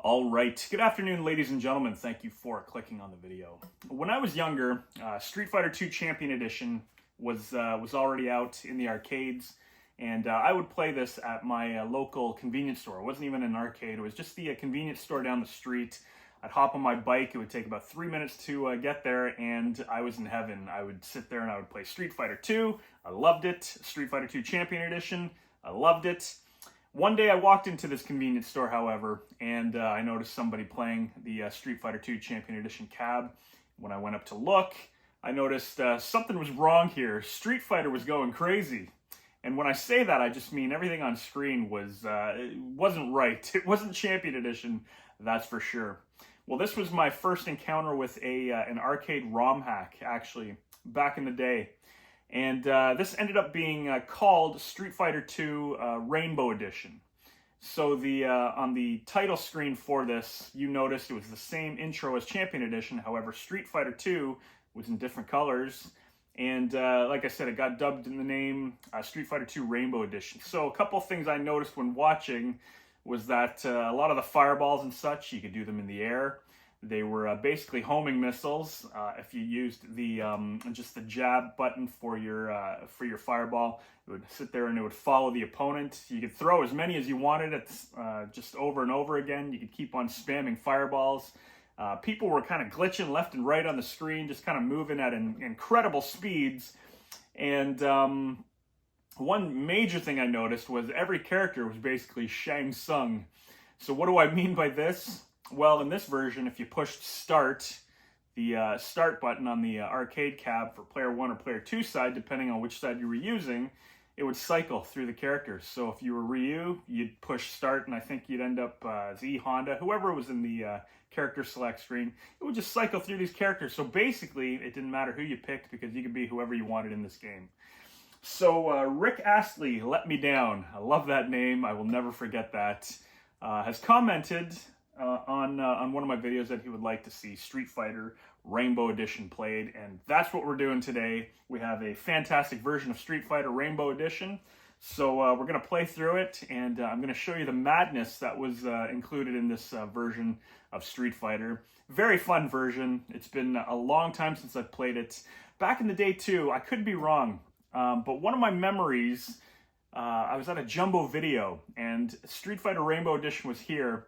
All right. Good afternoon, ladies and gentlemen. Thank you for clicking on the video. When I was younger, Street Fighter II Champion Edition was already out in the arcades, and I would play this at my local convenience store. It wasn't even an arcade. It was just the convenience store down the street. I'd hop on my bike. It would take about 3 minutes to get there, and I was in heaven. I would sit there and I would play Street Fighter II. I loved it. Street Fighter II Champion Edition. I loved it. One day I walked into this convenience store, however, and I noticed somebody playing the Street Fighter II Champion Edition cab. When I went up to look, I noticed something was wrong here. Street Fighter was going crazy. And when I say that, I just mean everything on screen wasn't right. It wasn't Champion Edition, that's for sure. Well, this was my first encounter with an arcade ROM hack, actually, back in the day. And this ended up being called Street Fighter II Rainbow Edition. So on the title screen for this, you noticed it was the same intro as Champion Edition. However, Street Fighter II was in different colors. And like I said, it got dubbed in the name Street Fighter II Rainbow Edition. So a couple things I noticed when watching was that a lot of the fireballs and such, you could do them in the air. They were basically homing missiles. If you used the just the jab button for your fireball, it would sit there and it would follow the opponent. You could throw as many as you wanted at just over and over again. You could keep on spamming fireballs. People were kind of glitching left and right on the screen, just kind of moving at incredible speeds. And one major thing I noticed was every character was basically Sheng. So what do I mean by this? Well, in this version, if you pushed start, the start button on the arcade cab for player 1 or player 2 side, depending on which side you were using, it would cycle through the characters. So if you were Ryu, you'd push start, and I think you'd end up as E Honda, whoever was in the character select screen. It would just cycle through these characters. So basically, it didn't matter who you picked because you could be whoever you wanted in this game. So Rick Astley let me down. I love that name. I will never forget that. Has commented on one of my videos that he would like to see Street Fighter Rainbow Edition played, and that's what we're doing today. We have a fantastic version of Street Fighter Rainbow Edition, so we're going to play through it, and I'm going to show you the madness that was included in this version of Street Fighter. Very fun version. It's been a long time since I've played it. Back in the day, too, I could be wrong, but one of my memories, I was at a Jumbo Video, and Street Fighter Rainbow Edition was here.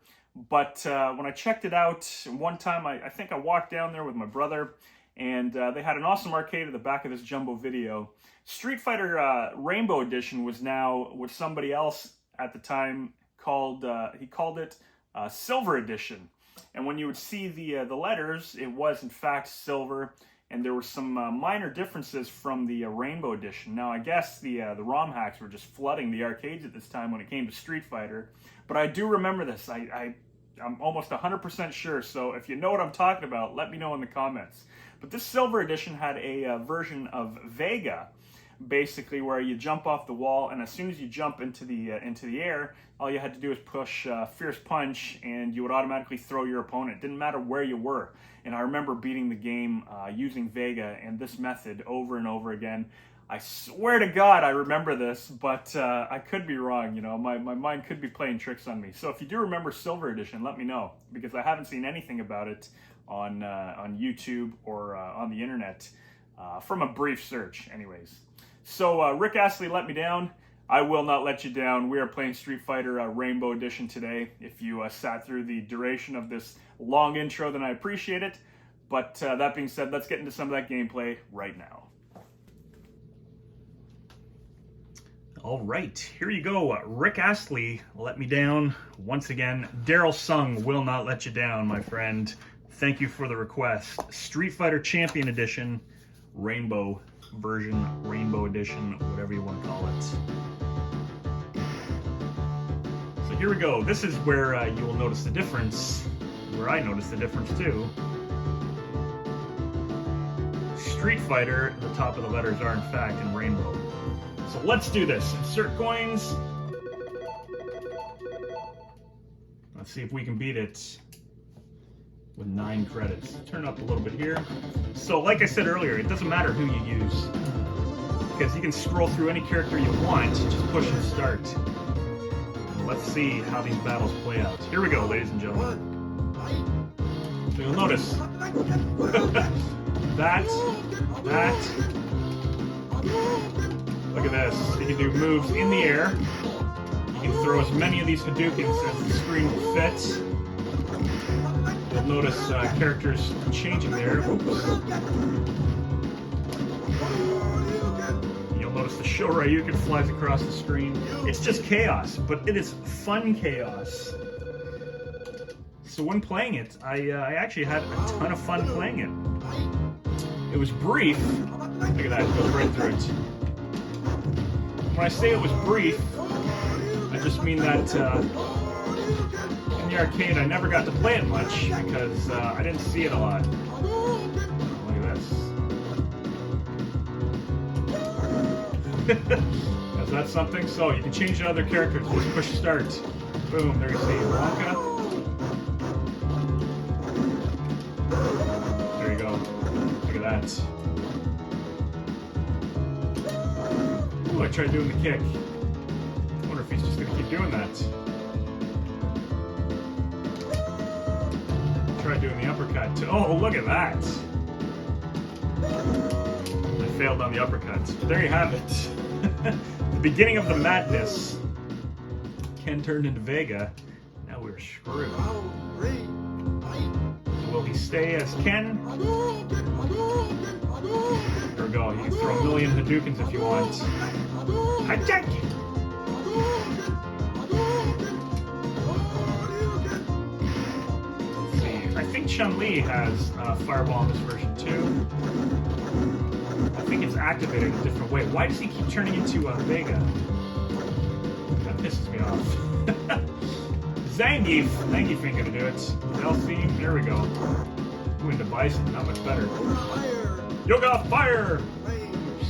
But when I checked it out, one time I think I walked down there with my brother, and they had an awesome arcade at the back of this Jumbo Video. Street Fighter Rainbow Edition was now what somebody else at the time called, he called it Silver Edition. And when you would see the letters, it was in fact silver, and there were some minor differences from the Rainbow Edition. Now, I guess the ROM hacks were just flooding the arcades at this time when it came to Street Fighter. But I do remember this. I'm almost 100% sure, so if you know what I'm talking about, let me know in the comments. But this Silver Edition had a version of Vega, basically where you jump off the wall, and as soon as you jump into the air, all you had to do was push Fierce Punch, and you would automatically throw your opponent. It didn't matter where you were. And I remember beating the game using Vega and this method over and over again. I swear to God I remember this, but I could be wrong. You know, my mind could be playing tricks on me. So if you do remember Silver Edition, let me know, because I haven't seen anything about it on YouTube or on the internet from a brief search anyways. So Rick Astley let me down. I will not let you down. We are playing Street Fighter Rainbow Edition today. If you sat through the duration of this long intro, then I appreciate it. But that being said, let's get into some of that gameplay right now. All right, here you go. Rick Astley let me down once again. Darryl Tsung will not let you down, my friend. Thank you for the request. Street Fighter Champion Edition, Rainbow version, Rainbow Edition, whatever you want to call it. So here we go. This is where you will notice the difference, where I noticed the difference too. Street Fighter, the top of the letters are in fact in rainbow. So let's do this. Insert coins. Let's see if we can beat it with 9 credits. Turn up a little bit here. So like I said earlier, it doesn't matter who you use, because you can scroll through any character you want, just push and start. let's see how these battles play out. Here we go, ladies and gentlemen. So you'll notice that. Look at this. You can do moves in the air. You can throw as many of these Hadoukens as the screen will fit. You'll notice characters changing there. Oops. You'll notice the Show Ryuken flies across the screen. It's just chaos, but it is fun chaos. So when playing it, I actually had a ton of fun playing it. It was brief. Look at that, it goes right through it. When I say it was brief, I just mean that in the arcade I never got to play it much because I didn't see it a lot. Look at this. Is that something? So you can change to other characters. Just push start. Boom, there you see Blanca. There you go. Look at that. Ooh, I tried doing the kick. I wonder if he's just going to keep doing that. Try doing the uppercut too. Oh, look at that! I failed on the uppercut. There you have it. The beginning of the madness. Ken turned into Vega. Now we're screwed. Will he stay as Ken? There we go. You can throw a million Hadoukens if you want. Hijack! Let's see. I think Chun-Li has Fireball in this version too. I think it's activated a different way. Why does he keep turning into Vega? That pisses me off. Zangief! Zangief ain't gonna do it. Elsie, there we go. Ooh, into Bison, not much better. Yoga Fire! Oops.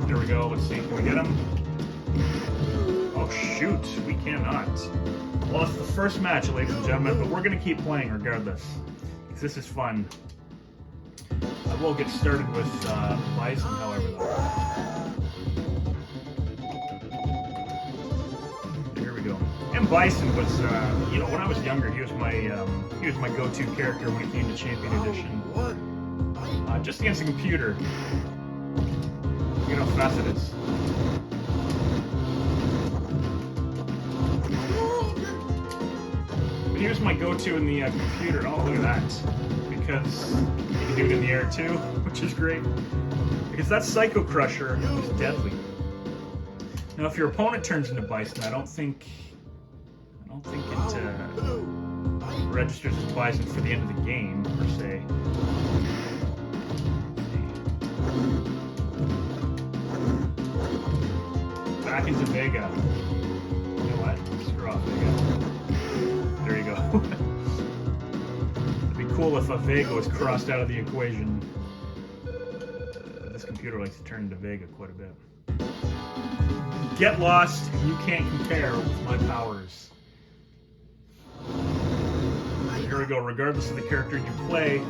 There we go, let's see, can we get him? Oh shoot, we cannot. Well, it's the first match, ladies and gentlemen, but we're gonna keep playing regardless. Because this is fun. I will get started with Bison, however, though. And Bison was, you know, when I was younger, he was my go-to character when it came to Champion Edition. Just against the computer. You know how fast it is. But he was my go-to in the computer. Oh, look at that! Because you can do it in the air too, which is great. Because that Psycho Crusher is deadly. Now, if your opponent turns into Bison, I don't think it registers as Bison for the end of the game, per se. Back into Vega. You know what? Screw off Vega. There you go. It'd be cool if a Vega was crossed out of the equation. This computer likes to turn into Vega quite a bit. Get lost, you can't compare with my powers. Here we go, regardless of the character you play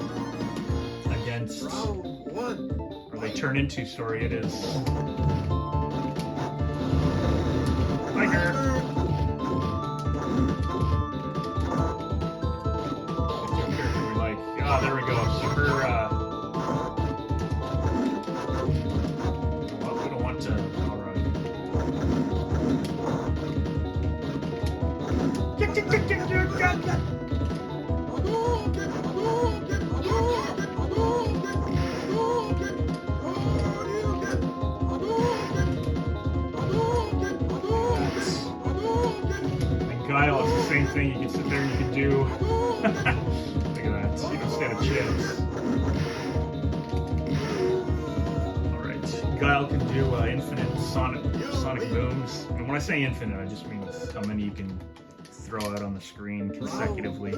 against, or they turn into, sorry, it is Tiger. What character we like? Ah, there we go. So her, well, we don't want to, alright. Guile, it's the same thing. You can sit there and you can do. Look at that. You don't stand a chance. Alright. Guile can do infinite sonic booms. And when I say infinite, I just mean how many you can throw out on the screen consecutively.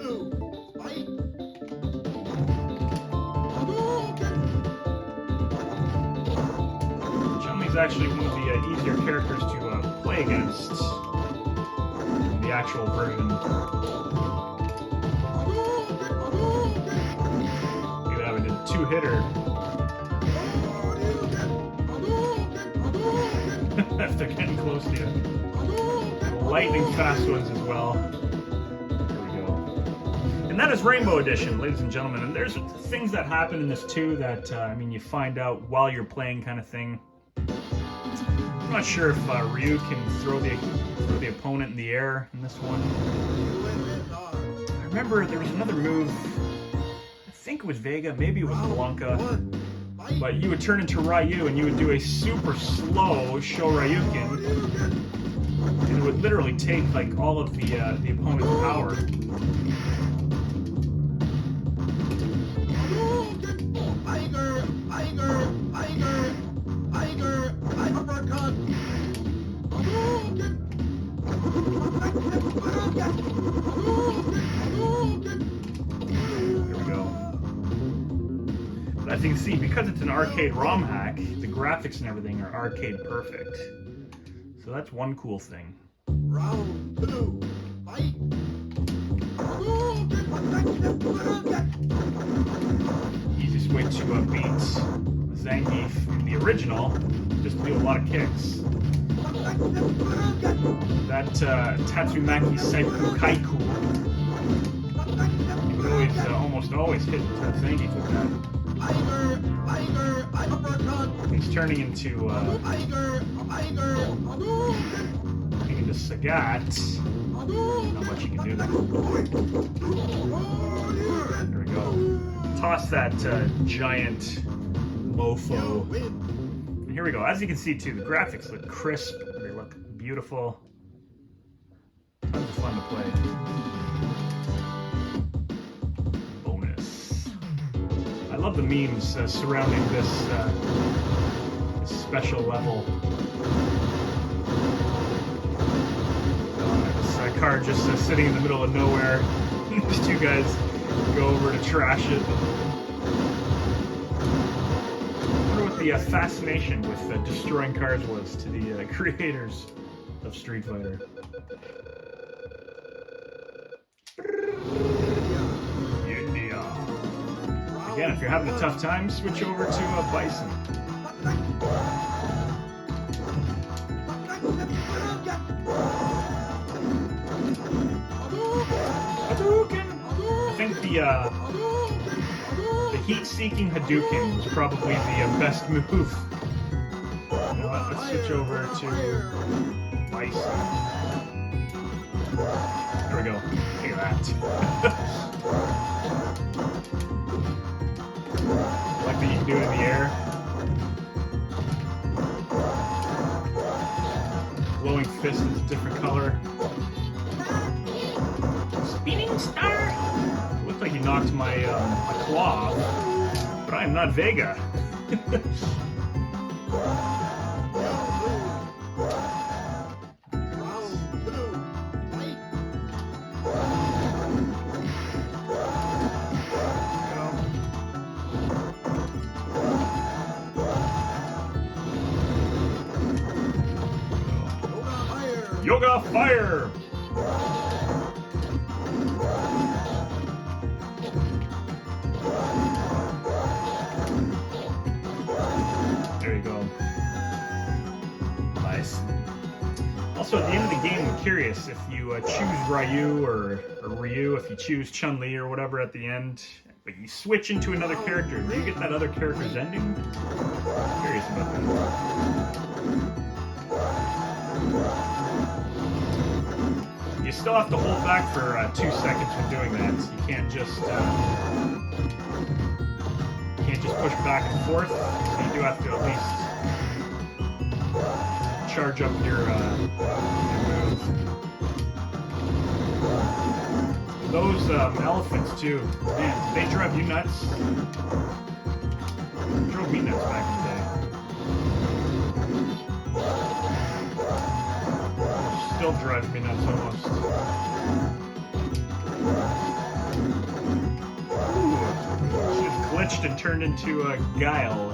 Chun-Li's actually one of the easier characters to play against. The actual version. You have it a two-hitter. if they're getting close to you. Lightning fast ones as well. There we go. And that is Rainbow Edition, ladies and gentlemen. And there's things that happen in this too that, I mean, you find out while you're playing kind of thing. I'm not sure if Ryu can throw the opponent in the air in this one. I remember there was another move, I think it was Vega, maybe it was Blanca, but you would turn into Ryu and you would do a super slow Shoryuken, and it would literally take like all of the opponent's power. There we go. But as you can see, because it's an arcade ROM hack, the graphics and everything are arcade perfect. So that's one cool thing. Round 2, fight! Easiest way to beat Zangief in the original, just to do a lot of kicks. That Tatsumaki Saipu Kaiku, you would always, almost always hit Zangief with that. He's turning into Sagat. Not much you can do there. There we go. Toss that giant mofo. And here we go. As you can see too, the graphics look crisp. They look beautiful. Tons of fun to play. Bonus. I love the memes surrounding this special level. This car just sitting in the middle of nowhere. These two guys go over to trash it. I wonder what the fascination with destroying cars was to the creators of Street Fighter. India. Again, if you're having a tough time, switch over to Bison. I think the heat-seeking Hadouken was probably the best move. You know what, let's switch over to Bison. There we go. Look at that. Like that you can do it in the air. Glowing fist is a different color. Spinning star! Looked like he knocked my claw off, but I am not Vega. Yoga Fire! There you go. Nice. Also, at the end of the game, I'm curious if you choose Ryu or Ryu, if you choose Chun-Li or whatever at the end, but you switch into another character, do you get that other character's ending? I'm curious about that. You still have to hold back for 2 seconds when doing that. You can't just push back and forth. So you do have to at least charge up your move. Those elephants too, man, they drive you nuts. They drove me nuts back in the day. Still drives me nuts almost. Ooh, she's glitched and turned into a Guile.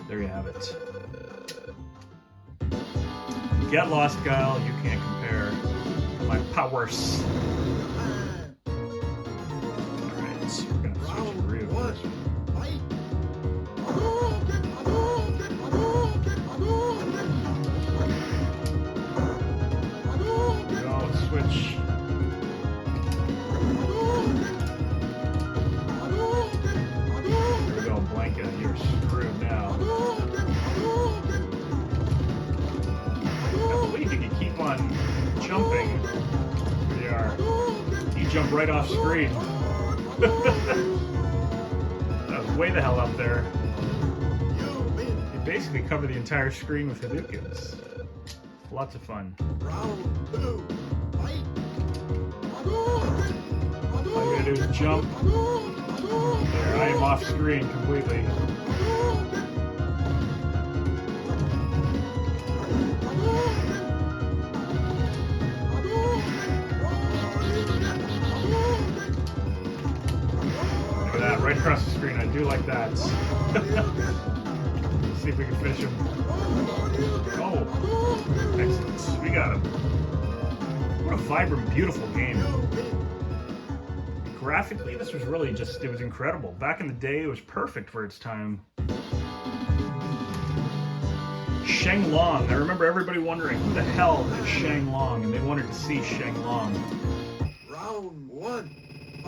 There you have it. Get lost, Guile. You can't compare my powers. Alright, so we're gonna switch to Ryu. jump right off screen. That was way the hell up there. You basically cover the entire screen with Hadoukens. Lots of fun. All you gotta do is jump. There, I am off screen completely. Look at that, right across the screen. I do like that. See if we can finish him. Oh, excellent. We got him. What a vibrant, beautiful game. Graphically, this was really just, it was incredible. Back in the day, it was perfect for its time. Sheng Long. I remember everybody wondering, who the hell is Sheng Long? And they wanted to see Sheng Long. Round one.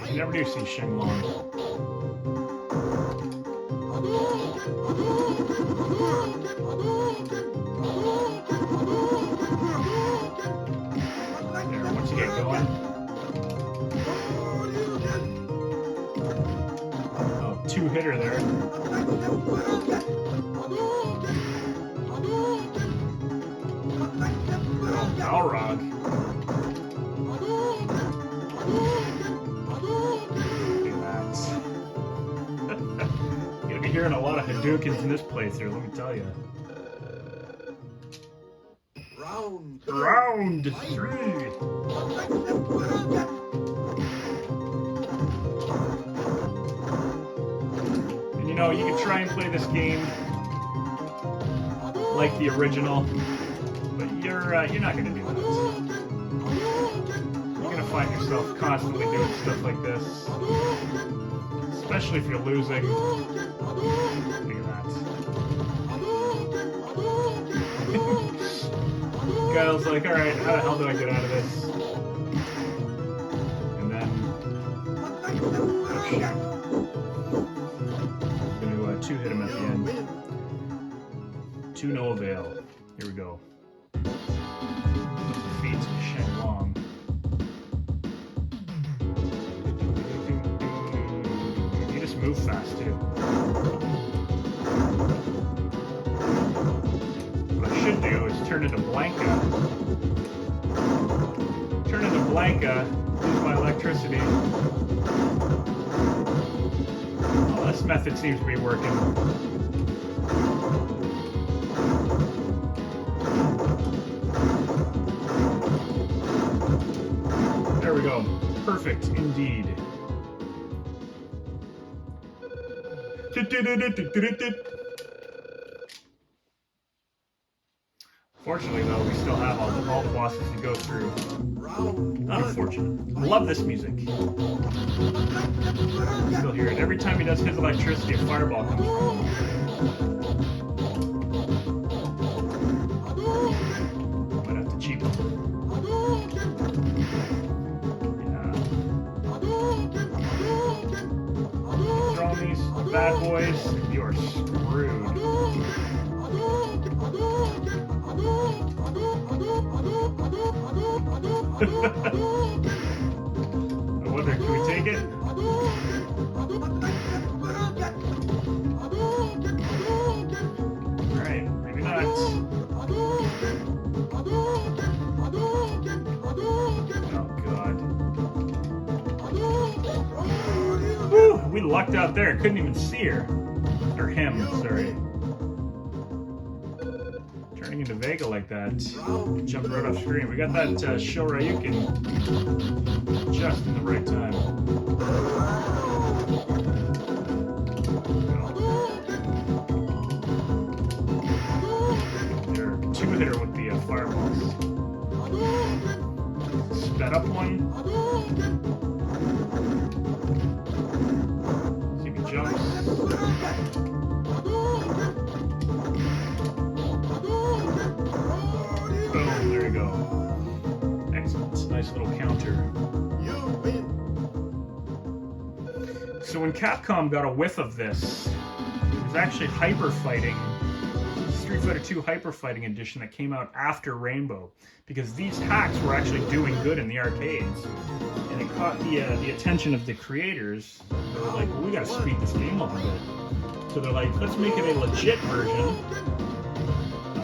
You never do see Sheng Long. There, once you get going. Oh, two-hitter there. Balrog. Look at that. You're gonna be hearing a lot of Hadoukens in this playthrough, let me tell you. Round 3. And you know, you can try and play this game like the original, but you're not gonna do that. You're gonna find yourself constantly doing stuff like this, especially if you're losing. Look at that. Kyle's like, alright, how the hell do I get out of this? And then, oh shit. I'm gonna two-hit him at the end. To no avail. Here we go. Defeats Sheng Long. You just move fast too. What I should do is turn into Blanca. Turn into Blanca, use my electricity. Oh, this method seems to be working. There we go. Perfect indeed. Fortunately, though, we still have all the bosses to go through. Unfortunate. Love this music. Still hear it. Every time he does his electricity, a fireball comes from him. Might have to cheapen. Yeah. Throwing these bad boys, you are screwed. I wonder, can we take it? Alright, maybe not. Oh god. Woo! We lucked out there, couldn't even see her. Or him, sorry. Turning into Vega like that. Jumped right off screen. We got that Shoryuken just in the right time. They're two-hitter with the fireballs. Sped up one. See if he jumps. Boom, there you go. Excellent. Nice little counter. So when Capcom got a whiff of this, it was actually hyper fighting Street Street Fighter 2 Hyper Fighting Edition that came out after Rainbow, because these hacks were actually doing good in the arcades, and it caught the attention of the creators. They were like, well, we gotta speed this game up a bit. So they're like, let's make it a legit version,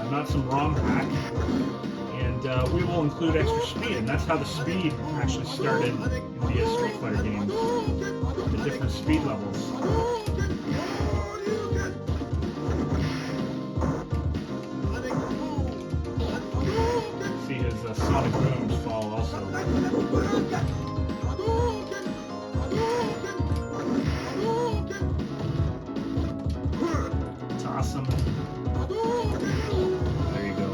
not some ROM hack, and we will include extra speed. And that's how the speed actually started in the Street Fighter games, the different speed levels. See his sonic booms fall also. Toss him. There you go.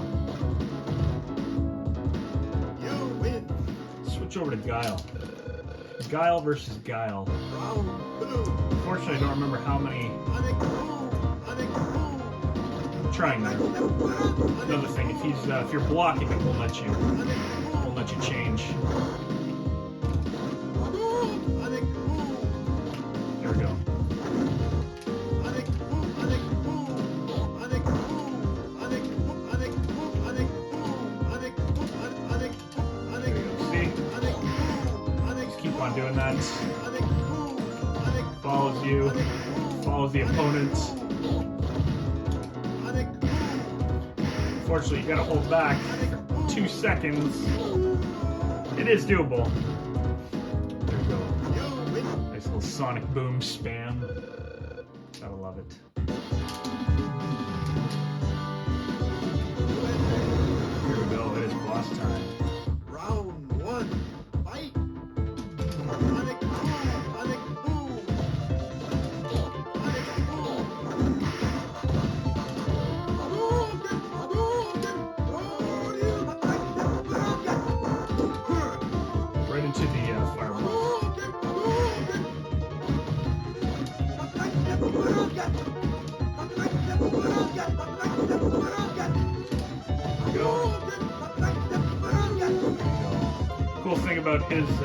Switch over to Guile. Guile versus Guile. Unfortunately, I don't remember how many. I'm trying there. Another thing, if you're blocking, it won't let you change. There we go. Doing that. Follows the opponent. Unfortunately, you gotta hold back 2 seconds. It is doable. There we go. Nice little sonic boom spam. Gotta love it. Here we go. It is boss time. Round 1. Fight. Right into the fireball. Cool thing about his is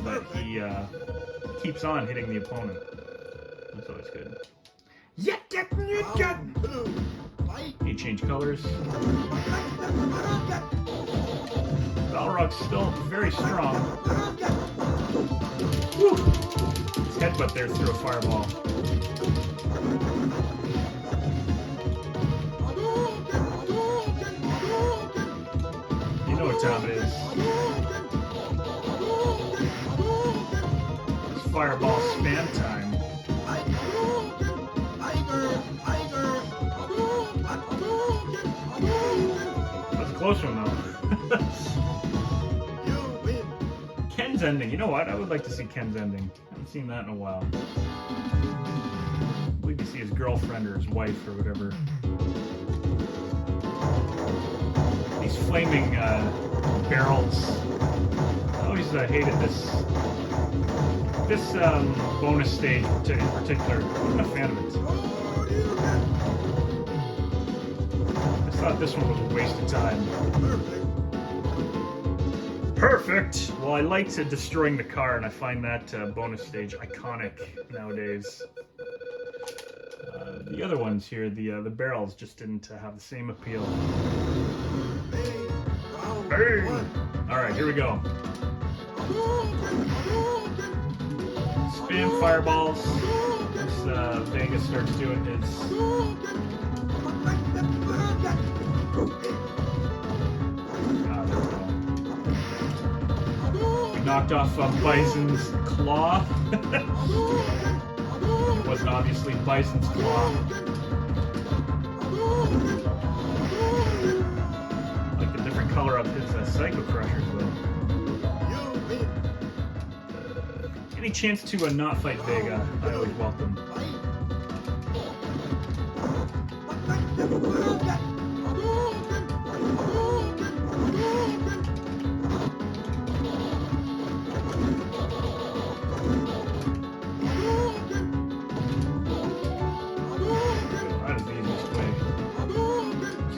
that he keeps on hitting the opponent. That's always good. He changed colors. Balrog's still very strong. Woo. His headbutt there threw a fireball. You know what time it is. It's fireball spam time. That's a close one though. Ken's ending. You know what? I would like to see Ken's ending. I haven't seen that in a while. I believe you see his girlfriend or his wife or whatever. These flaming barrels. I always hated this bonus stage in particular. I'm not a fan of it. I thought this one was a waste of time. Perfect! Well, I liked destroying the car, and I find that bonus stage iconic nowadays. The other ones here, the barrels, just didn't have the same appeal. Bang! Alright, here we go. Spam fireballs. As Vegas starts doing his... Knocked off Bison's claw. It wasn't obviously Bison's claw. I like the different color of his Psycho Crushers though. Any chance to not fight Vega, I always welcome.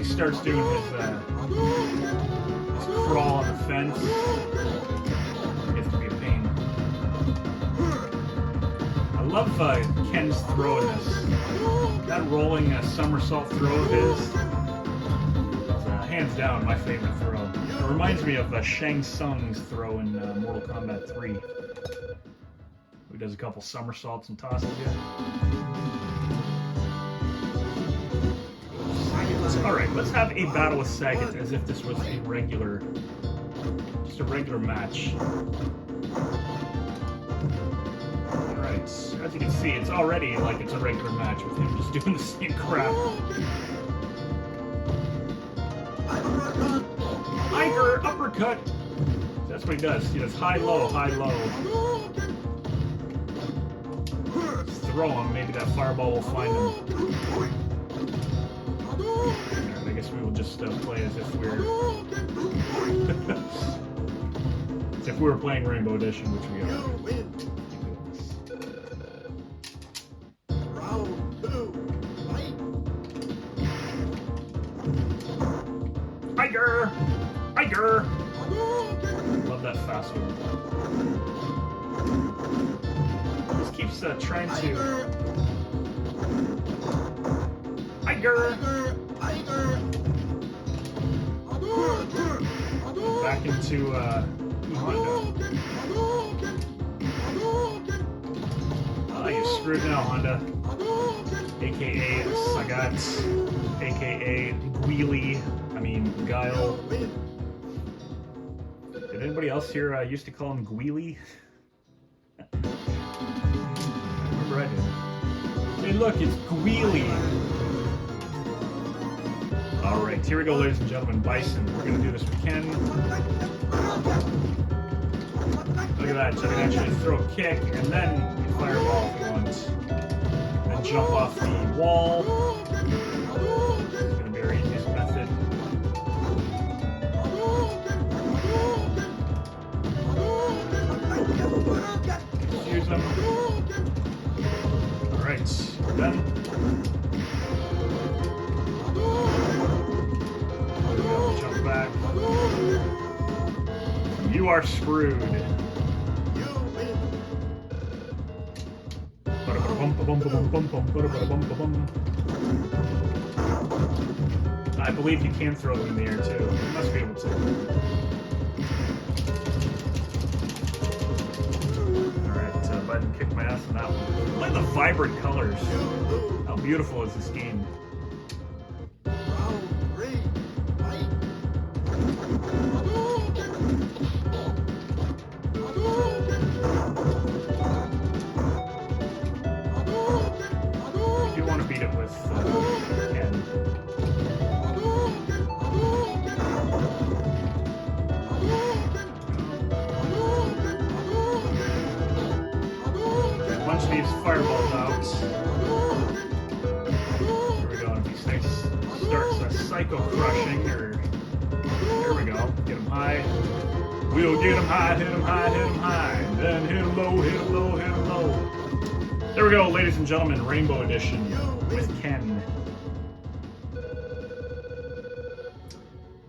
Starts doing his crawl on the fence. It gets to be a pain. I love Ken's throw in this. That rolling somersault throw of his is hands down my favorite throw. It reminds me of Sheng Tsung's throw in Mortal Kombat 3. Who does a couple somersaults and tosses you. Alright, let's have a battle with Sagat as if this was a regular, just a regular match. Alright, as you can see, it's already like it's a regular match with him just doing the same crap. Tiger uppercut! That's what he does. He does high, low, high, low. Just throw him, maybe that fireball will find him. Right, I guess we will just play as if we're... as if we were playing Rainbow Edition, which we are. Tiger! Tiger! Love that fast one. Just keeps trying to... Tiger! Back into Honda. You screwed now, Honda. AKA Sagat. AKA Guile. Guile. Did anybody else here used to call him Guile? I remember I did. Hey look, it's Guile. Alright, here we go, ladies and gentlemen. Bison. We're going to do this with Ken. Look at that. So I can actually throw a kick and then fireball if you want. Then jump off the wall. It's going to be our easiest method. Use them. Alright, we're done. Jump back. You are screwed. I believe you can throw them in the air too. You must be able to. Alright, Biden kicked my ass on that one. Look at the vibrant colors. How beautiful is this game? You want to beat it with Ken. Bunch these fireballs out. Here we go. And these things starts a psycho crushing, or there we go. Get him high. We'll get him high, hit him high, hit him high. Then hit him low, hit him low, hit him low. There we go, ladies and gentlemen. Rainbow Edition with Ken.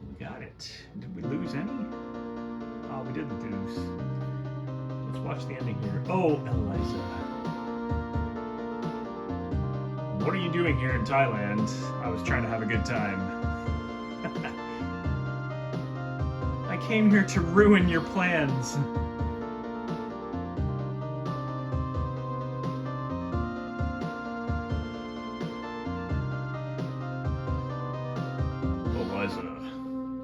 We got it. Did we lose any? Oh, we didn't lose. Let's watch the ending here. Oh, Eliza. What are you doing here in Thailand? I was trying to have a good time. I came here to ruin your plans. Eliza.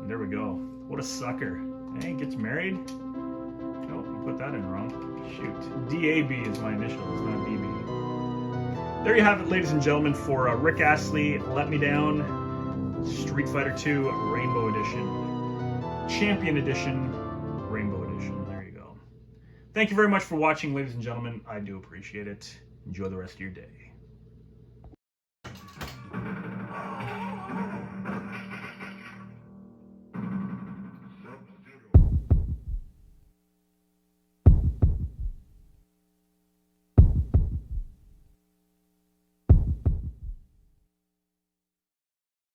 There we go. What a sucker. Hey, gets married? Oh, you put that in wrong. Shoot. DAB is my initials, not DB. There you have it, ladies and gentlemen, for Rick Astley, Let Me Down, Street Fighter 2 Rainbow Edition. Champion Edition, Rainbow Edition. There you go. Thank you very much for watching, ladies and gentlemen. I do appreciate it. Enjoy the rest of your day.